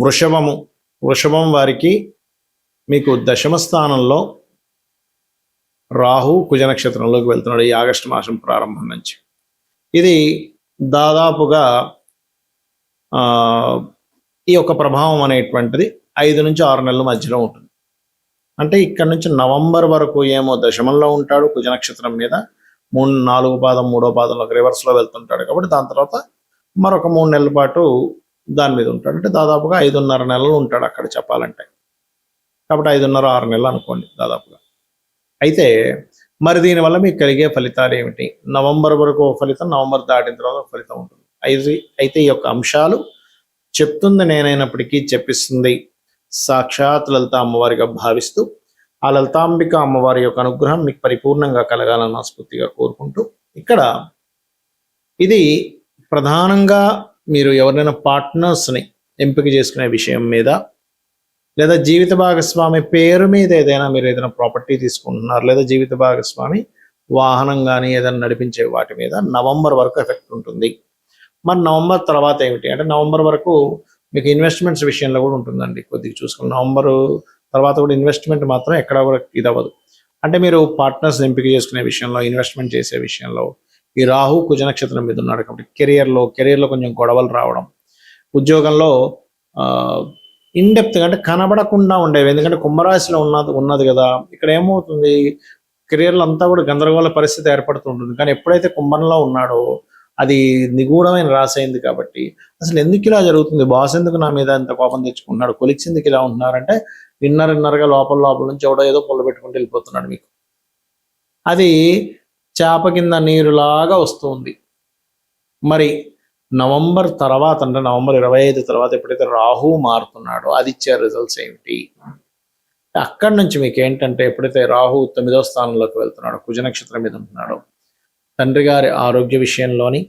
వృషభం వారికి మీకు దశమ స్థానంలో రాహు కుజ నక్షత్రంలోకి వెళ్తున్నాడు ఈ ఆగస్టు మాసం ప్రారంభం నుంచి. ఇది దాదాపుగా ఈ యొక్క ప్రభావం అనేటువంటిది 5 నుంచి 6 నెలల మధ్యలో ఉంటుంది. అంటే ఇక్కడ నుంచి నవంబర్ వరకు ఏమో దశమంలో ఉంటాడు కుజ నక్షత్రం మీద, 4వ పాదం 3వ పాదంలోకి రివర్స్లో వెళ్తుంటాడు. కాబట్టి దాని తర్వాత మరొక 3 నెలల పాటు దాని మీద ఉంటాడు. అంటే దాదాపుగా 5.5 నెలలు ఉంటాడు అక్కడ చెప్పాలంటే. కాబట్టి 5.5-6 నెలలు అనుకోండి దాదాపుగా. అయితే మరి దీనివల్ల మీకు కలిగే ఫలితాలు ఏమిటి? నవంబర్ వరకు ఒక ఫలితం, నవంబర్ దాటిన తర్వాత ఒక ఫలితం ఉంటుంది. అయితే ఈ యొక్క అంశాలు చెప్తుంది నేనైనప్పటికీ చెప్పిస్తుంది సాక్షాత్ లలిత అమ్మవారిగా భావిస్తూ, ఆ లలితాంబిక అమ్మవారి యొక్క అనుగ్రహం మీకు పరిపూర్ణంగా కలగాలని మనస్ఫూర్తిగా కోరుకుంటూ, ఇక్కడ ఇది ప్రధానంగా మీరు ఎవరైనా పార్ట్నర్స్ని ఎంపిక చేసుకునే విషయం మీద, లేదా జీవిత భాగస్వామి పేరు మీద ఏదైనా మీరు ఏదైనా ప్రాపర్టీ తీసుకుంటున్నారు, లేదా జీవిత భాగస్వామి వాహనం కానీ ఏదైనా నడిపించే వాటి మీద నవంబర్ వరకు ఎఫెక్ట్ ఉంటుంది. మరి నవంబర్ తర్వాత ఏమిటి అంటే, నవంబర్ వరకు మీకు ఇన్వెస్ట్మెంట్స్ విషయంలో కూడా ఉంటుందండి. కొద్దిగా చూసుకుని నవంబర్ తర్వాత కూడా ఇన్వెస్ట్మెంట్ మాత్రం ఎక్కడ కూడా ఇది అవ్వదు. అంటే మీరు పార్ట్నర్స్ ఎంపిక చేసుకునే విషయంలో, ఇన్వెస్ట్మెంట్ చేసే విషయంలో ఈ రాహు కుజ నక్షత్రం మీద ఉన్నాడు కాబట్టి కెరియర్లో కొంచెం గొడవలు రావడం, ఉద్యోగంలో ఇన్డెప్త్గా అంటే కనబడకుండా ఉండేవి. ఎందుకంటే కుంభరాశిలో ఉన్నది కదా, ఇక్కడ ఏమవుతుంది కెరియర్లో అంతా కూడా గందరగోళ పరిస్థితి ఏర్పడుతుంటుంది. కానీ ఎప్పుడైతే కుంభంలో ఉన్నాడో అది నిగూఢమైన రాశి అయింది కాబట్టి అసలు ఎందుకు ఇలా జరుగుతుంది, బాస్ ఎందుకు నా మీద ఎంత కోపం తెచ్చుకుంటున్నాడు, కొలిక్స్ ఎందుకు ఇలా ఉంటున్నారంటే ఇన్నరగా లోపల నుంచి ఎవడో ఏదో పొల్ల పెట్టుకుంటూ వెళ్ళిపోతున్నాడు మీకు. అది చేప కింద నీరులాగా వస్తుంది. మరి నవంబర్ తర్వాత అంటే నవంబర్ 25 తర్వాత ఎప్పుడైతే రాహు మారుతున్నాడో అది ఇచ్చే రిజల్ట్స్ ఏమిటి? అక్కడి నుంచి మీకు ఏంటంటే ఎప్పుడైతే రాహు 9వ స్థానంలోకి వెళ్తున్నాడో, కుజ నక్షత్రం మీద ఉంటున్నాడో, తండ్రి గారి ఆరోగ్య విషయంలోని,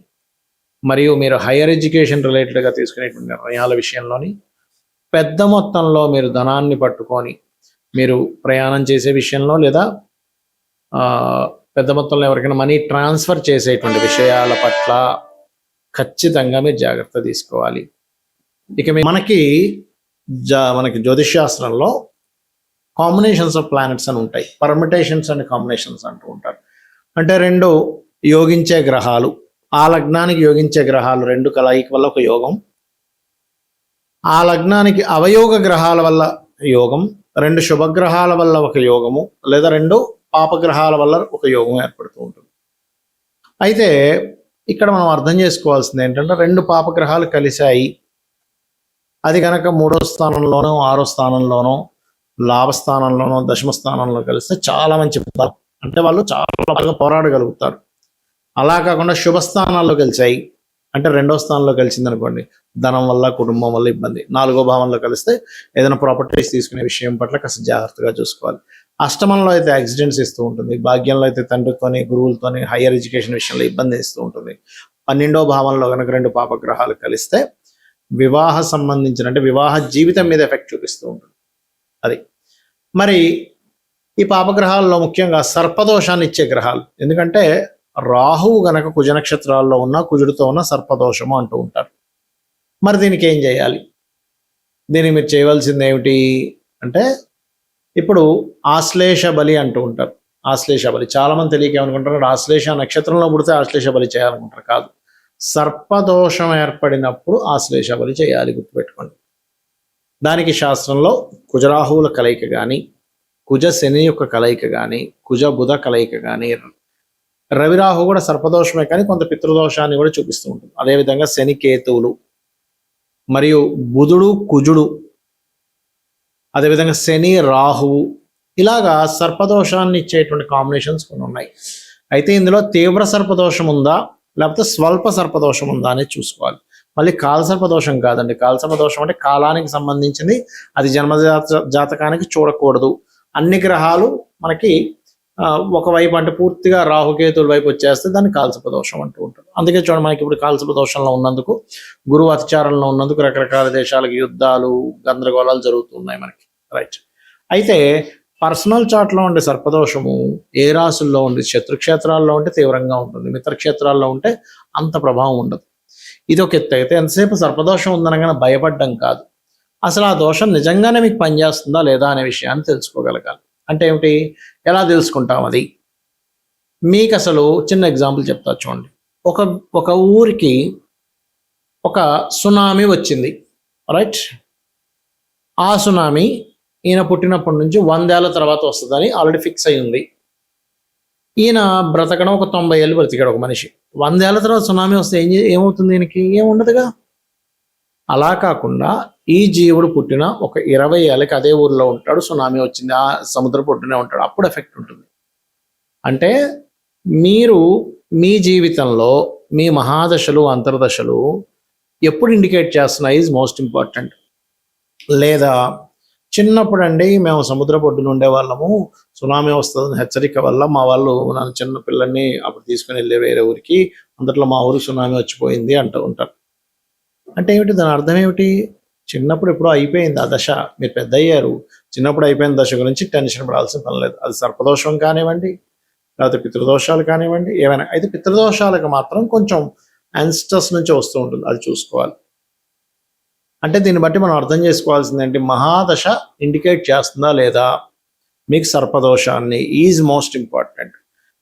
మరియు మీరు హైయర్ ఎడ్యుకేషన్ రిలేటెడ్గా తీసుకునేటువంటి నిర్ణయాల విషయంలోని, పెద్ద మొత్తంలో మీరు ధనాన్ని పట్టుకొని మీరు ప్రయాణం చేసే విషయంలో, లేదా పెద్ద మొత్తంలో ఎవరికైనా మనీ ట్రాన్స్ఫర్ చేసేటువంటి విషయాల పట్ల ఖచ్చితంగా మీరు జాగ్రత్త తీసుకోవాలి. ఇక మనకి జ్యోతిష్శాస్త్రంలో కాంబినేషన్స్ ఆఫ్ ప్లానెట్స్ అని ఉంటాయి, పర్మిటేషన్స్ అండ్ కాంబినేషన్స్ అంటూ ఉంటారు. అంటే 2 యోగించే గ్రహాలు, ఆ లగ్నానికి యోగించే గ్రహాలు 2 కలయిక వల్ల ఒక యోగం, ఆ లగ్నానికి అవయోగ గ్రహాల వల్ల యోగం, 2 శుభగ్రహాల వల్ల ఒక యోగము, లేదా 2 పాపగ్రహాల వల్ల ఒక యోగం ఏర్పడుతూ ఉంటుంది. అయితే ఇక్కడ మనం అర్థం చేసుకోవాల్సింది ఏంటంటే 2 పాపగ్రహాలు కలిశాయి, అది కనుక 3వ స్థానంలోనో 6వ స్థానంలోనో లాభస్థానంలోనో దశమ స్థానంలో కలిస్తే చాలా మంచి ఫలితం. అంటే వాళ్ళు చాలా బాగా పోరాడగలుగుతారు. అలా కాకుండా శుభస్థానాల్లో కలిసాయి అంటే 2వ స్థానంలో కలిసింది అనుకోండి, ధనం వల్ల కుటుంబం వల్ల ఇబ్బంది. 4వ భావంలో కలిస్తే ఏదైనా ప్రాపర్టీస్ తీసుకునే విషయం పట్ల కాస్త జాగ్రత్తగా చూసుకోవాలి. అష్టమంలో అయితే యాక్సిడెంట్స్ ఇస్తూ ఉంటుంది, భాగ్యంలో అయితే తండ్రితోని గురువులతోని హైయర్ ఎడ్యుకేషన్ విషయంలో ఇబ్బంది ఇస్తూ ఉంటుంది. 12వ భావంలో కనుక 2 పాపగ్రహాలు కలిస్తే వివాహ సంబంధించిన అంటే వివాహ జీవితం మీద ఎఫెక్ట్ చూపిస్తూ ఉంటుంది. అది మరి ఈ పాపగ్రహాల్లో ముఖ్యంగా సర్పదోషాన్ని ఇచ్చే గ్రహాలు. ఎందుకంటే రాహువు గనక కుజ నక్షత్రాల్లో ఉన్న కుజుడితో ఉన్న సర్పదోషము అంటూ ఉంటారు. మరి దీనికి ఏం చేయాలి? దీనికి మీరు చేయవలసింది ఏమిటి అంటే, ఇప్పుడు ఆశ్లేష బలి అంటూ ఉంటారు. ఆశ్లేష బలి చాలా మంది తెలియక ఏమనుకుంటారు, ఆశ్లేష నక్షత్రంలో పుడితే ఆశ్లేష బలి చేయాలనుకుంటారు. కాదు, సర్పదోషం ఏర్పడినప్పుడు ఆశ్లేష బలి చేయాలి, గుర్తుపెట్టుకోండి. దానికి శాస్త్రంలో కుజరాహువుల కలయిక కానీ, కుజ శని యొక్క కలయిక కానీ, కుజ బుధ కలయిక కానీ, రవిరాహు కూడా సర్పదోషమే కానీ కొంత పితృదోషాన్ని కూడా చూపిస్తూ ఉంటుంది. అదేవిధంగా శని కేతువులు మరియు బుధుడు కుజుడు, అదేవిధంగా శని రాహువు, ఇలాగా సర్పదోషాన్ని ఇచ్చేటువంటి కాంబినేషన్స్ కొన్ని ఉన్నాయి. అయితే ఇందులో తీవ్ర సర్పదోషం ఉందా లేకపోతే స్వల్ప సర్పదోషం ఉందా అనేది చూసుకోవాలి. మళ్ళీ కాలసర్పదోషం కాదండి. కాలసర్పదోషం అంటే కాలానికి సంబంధించింది, అది జాతకానికి చూడకూడదు. అన్ని గ్రహాలు మనకి ఒకవైపు అంటే పూర్తిగా రాహుకేతుల వైపు వచ్చేస్తే దాన్ని కాలసర్పదోషం అంటూ ఉంటారు. అందుకే చూడండి, మనకి ఇప్పుడు కాలసర్పదోషంలో ఉన్నందుకు, గురువు అతిచారంలో ఉన్నందుకు రకరకాల దేశాలకు యుద్ధాలు గందరగోళాలు జరుగుతున్నాయి మనకి, రైట్. అయితే పర్సనల్ చార్ట్లో ఉండే సర్పదోషము ఏ రాసుల్లో ఉండి, శత్రుక్షేత్రాల్లో ఉంటే తీవ్రంగా ఉంటుంది, మిత్రక్షేత్రాల్లో ఉంటే అంత ప్రభావం ఉండదు. ఇది ఒక ఎత్తు. అయితే ఎంతసేపు సర్పదోషం ఉందనగానే భయపడ్డం కాదు, అసలు ఆ దోషం నిజంగానే మీకు పనిచేస్తుందా లేదా అనే విషయాన్ని తెలుసుకోగలగాలి. అంటే ఏమిటి, ఎలా తెలుసుకుంటాం అది? మీకు అసలు చిన్న ఎగ్జాంపుల్ చెప్తా చూడండి. ఒక ఒక ఊరికి ఒక సునామీ వచ్చింది, రైట్? ఆ సునామీ ఈయన పుట్టినప్పటి నుంచి 100 ఏళ్ల తర్వాత వస్తుందని ఆల్రెడీ ఫిక్స్ అయి ఉంది. ఈయన బ్రతకడం ఒక 90 ఏళ్ళు బ్రతికాడు ఒక మనిషి. 100 ఏళ్ల తర్వాత సునామీ వస్తే ఏమవుతుంది? ఈయనకి ఏముండదుగా. అలా కాకుండా ఈ జీవుడు పుట్టిన ఒక 20 ఏళ్ళకి అదే ఊర్లో ఉంటాడు, సునామీ వచ్చింది, ఆ సముద్ర పొట్టునే ఉంటాడు, అప్పుడు ఎఫెక్ట్ ఉంటుంది. అంటే మీరు మీ జీవితంలో మీ మహాదశలు అంతర్దశలు ఎప్పుడు ఇండికేట్ చేస్తున్నాయి ఈజ్ మోస్ట్ ఇంపార్టెంట్. లేదా చిన్నప్పుడు అండి మేము సముద్ర పొడ్డున ఉండేవాళ్ళము, సునామీ వస్తుందని హెచ్చరిక వల్ల మా వాళ్ళు నన్ను చిన్న పిల్లల్ని అప్పుడు తీసుకుని వెళ్ళే వేరే ఊరికి, అందులో మా ఊరికి సునామీ వచ్చిపోయింది అంటూ ఉంటారు. అంటే ఏమిటి, దాని అర్థం ఏమిటి? చిన్నప్పుడు ఎప్పుడో అయిపోయింది ఆ దశ, మీరు పెద్ద అయ్యారు, చిన్నప్పుడు అయిపోయిన దశ గురించి టెన్షన్ పడాల్సిన పని లేదు. అది సర్పదోషం కానివ్వండి, లేకపోతే పితృదోషాలు కానివ్వండి, ఏమైనా. అయితే పితృదోషాలకు మాత్రం కొంచెం యాన్స్టర్స్ నుంచి వస్తూ ఉంటుంది, అది చూసుకోవాలి. అంటే దీన్ని బట్టి మనం అర్థం చేసుకోవాల్సింది ఏంటి, మహాదశ ఇండికేట్ చేస్తుందా లేదా మీకు సర్పదోషాన్ని ఈజ్ మోస్ట్ ఇంపార్టెంట్.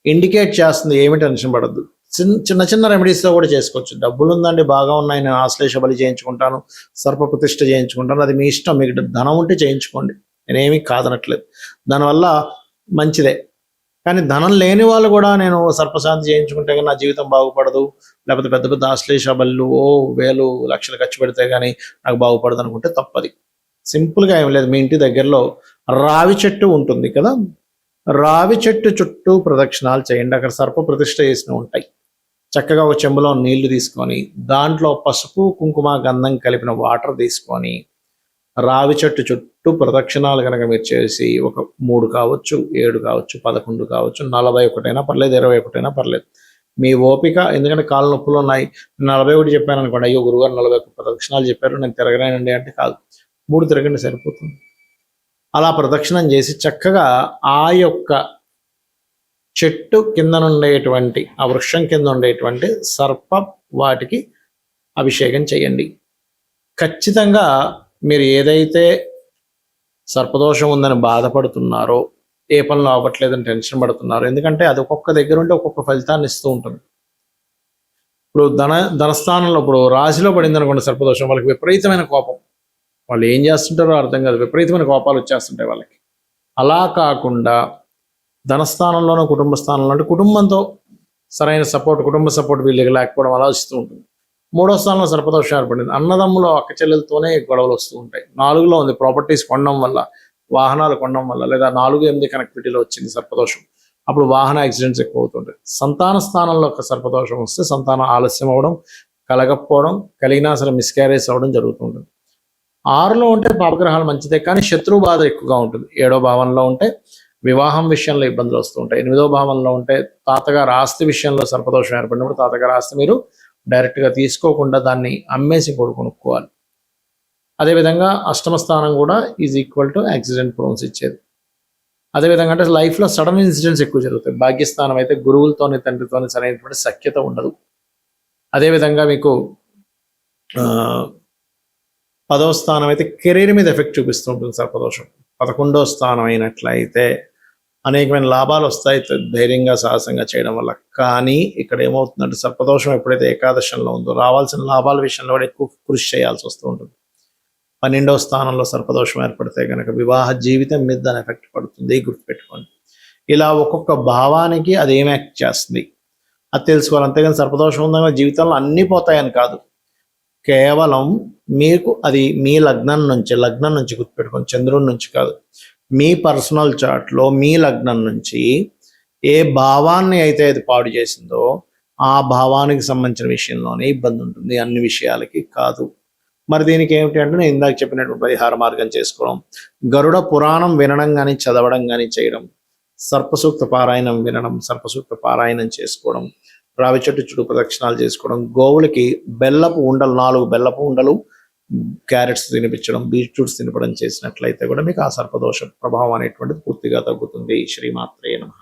ఇండికేట్ చేస్తుంది, ఏమి టెన్షన్ పడద్దు. చిన్న చిన్న రెమెడీస్తో కూడా చేసుకోవచ్చు. డబ్బులు ఉందండి, బాగా ఉన్నాయి, నేను ఆశ్లేష బలి చేయించుకుంటాను, సర్ప ప్రతిష్ఠ చేయించుకుంటాను, అది మీ ఇష్టం. మీకు ధనం ఉంటే చేయించుకోండి, నేనేమీ కాదనట్లేదు, దానివల్ల మంచిదే. కానీ ధనం లేని వాళ్ళు కూడా నేను సర్పశాంతి చేయించుకుంటే కానీ నా జీవితం బాగుపడదు, లేకపోతే పెద్ద పెద్ద ఆశ్లేష బళ్ళు వేలు లక్షలు ఖర్చు పెడితే కానీ నాకు బాగుపడదు అనుకుంటే తప్పది. సింపుల్గా ఏం లేదు, మీ ఇంటి దగ్గరలో రావి చెట్టు ఉంటుంది కదా, రావి చెట్టు చుట్టూ ప్రదక్షిణాలు చేయండి. అక్కడ సర్ప ప్రతిష్ఠ చేసినవి ఉంటాయి. చక్కగా ఒక చెంబులో నీళ్లు తీసుకొని దాంట్లో పసుపు కుంకుమ గంధం కలిపిన వాటర్ తీసుకొని రావి చెట్టు చుట్టూ ప్రదక్షిణాలు కనుక మీరు చేసి ఒక 3 కావచ్చు, 7 కావచ్చు, 11 కావచ్చు, 41 పర్లేదు, 21 పర్లేదు, మీ ఓపిక. ఎందుకంటే కాళ్ళ నొప్పులు ఉన్నాయి, 41 చెప్పాను అనుకోండి, అయ్యో గురుగారు 41 ప్రదక్షిణాలు చెప్పారు, నేను తిరగలేనండి అంటే కాదు, 3 తిరగండి సరిపోతుంది. అలా ప్రదక్షిణం చేసి చక్కగా ఆ యొక్క చెట్టు కింద ఉండేటువంటి, ఆ వృక్షం కింద ఉండేటువంటి సర్ప వాటికి అభిషేకం చేయండి. ఖచ్చితంగా మీరు ఏదైతే సర్పదోషం ఉందని బాధపడుతున్నారో, ఏ పనులు అవ్వట్లేదని టెన్షన్ పడుతున్నారో, ఎందుకంటే అది ఒక్కొక్క దగ్గర ఉంటే ఒక్కొక్క ఫలితాన్ని ఇస్తూ ఉంటుంది. ఇప్పుడు ధనస్థానంలో ఇప్పుడు రాశిలో పడింది అనుకోండి సర్పదోషం, వాళ్ళకి విపరీతమైన కోపం, వాళ్ళు ఏం చేస్తుంటారో అర్థం కాదు, విపరీతమైన కోపాలు వచ్చేస్తుంటాయి వాళ్ళకి. అలా కాకుండా ధనస్థానంలోనూ కుటుంబ స్థానంలో అంటే కుటుంబంతో సరైన సపోర్ట్, కుటుంబ సపోర్ట్ వీళ్ళకి లేకపోవడం అలా వస్తూ ఉంటుంది. 3వ స్థానంలో సర్పదోషం ఏర్పడింది, అన్నదమ్ములు అక్క చెల్లెలతోనే గొడవలు వస్తూ ఉంటాయి. 4లో ఉంది ప్రాపర్టీస్ కొనడం వల్ల, వాహనాలు కొనడం వల్ల, లేదా 4-8 కనెక్టివిటీలో వచ్చింది సర్పదోషం, అప్పుడు వాహన యాక్సిడెంట్స్ ఎక్కువ అవుతుంటాయి. సంతాన స్థానంలో ఒక సర్పదోషం వస్తే సంతానం ఆలస్యం అవ్వడం, కలగకపోవడం, కలిగినా సరే మిస్క్యారేజ్ అవ్వడం జరుగుతుంటుంది. 6లో ఉంటే పాపగ్రహాలు మంచిదే, కానీ శత్రు బాధ ఎక్కువగా ఉంటుంది. 7వ భావంలో ఉంటే వివాహం విషయంలో ఇబ్బందులు వస్తూ ఉంటాయి. 8వ భావంలో ఉంటే తాతగారు ఆస్తి విషయంలో సర్పదోషం ఏర్పడినప్పుడు తాతగారు ఆస్తి మీరు డైరెక్ట్గా తీసుకోకుండా దాన్ని అమ్మేసి కొనుక్కోవాలి. అదేవిధంగా 8వ స్థానం కూడా is equal to accident prawns ఇచ్చేది. అదేవిధంగా అంటే లైఫ్లో సడన్ ఇన్సిడెంట్స్ ఎక్కువ జరుగుతాయి. భాగ్యస్థానం అయితే గురువులతోని తండ్రితోని సరైనటువంటి సఖ్యత ఉండదు. అదేవిధంగా మీకు 10వ స్థానం అయితే కెరీర్ మీద ఎఫెక్ట్ చూపిస్తూ ఉంటుంది సర్పదోషం. 11వ స్థానం అయినట్లయితే అనేకమైన లాభాలు వస్తాయి ధైర్యంగా సాహసంగా చేయడం వల్ల. కానీ ఇక్కడ ఏమవుతుందంటే సర్పదోషం ఎప్పుడైతే ఏకాదశంలో ఉందో రావాల్సిన లాభాల విషయంలో కూడా ఎక్కువ కృషి చేయాల్సి వస్తూ ఉంటుంది. 12వ స్థానంలో సర్పదోషం ఏర్పడితే కనుక వివాహ జీవితం మీద దాని ఎఫెక్ట్ పడుతుంది, గుర్తుపెట్టుకోండి. ఇలా ఒక్కొక్క భావానికి అది ఏం యాక్ట్ చేస్తుంది అది తెలుసుకోవాలి. అంతేగాని సర్పదోషం ఉందన్న జీవితంలో అన్నీ పోతాయని కాదు, కేవలం మీకు అది మీ లగ్నం నుంచి గుర్తుపెట్టుకోండి, చంద్రుడి నుంచి కాదు, మీ పర్సనల్ చార్ట్లో మీ లగ్నం నుంచి ఏ భావాన్ని అయితే అది పాడు చేసిందో ఆ భావానికి సంబంధించిన విషయంలోనే ఇబ్బంది ఉంటుంది, అన్ని విషయాలకి కాదు. మరి దీనికి ఏమిటి అంటే నేను ఇందాక చెప్పినటువంటి పరిహార మార్గం చేసుకోవడం, గరుడ పురాణం వినడం కానీ చదవడం కానీ చేయడం, సర్పసూక్త పారాయణం వినడం, సర్పసూక్త పారాయణం చేసుకోవడం, రావి చెట్టు చుట్టూ ప్రదక్షిణాలు చేసుకోవడం, గోవులకి బెల్లపు ఉండలు 4 బెల్లపు ఉండలు, క్యారెట్స్ తినిపించడం, బీట్రూట్స్ తినపడం చేసినట్లయితే కూడా మీకు ఆ సర్పదోష ప్రభావం అనేటువంటిది పూర్తిగా తగ్గుతుంది. శ్రీమాత్రే నమః.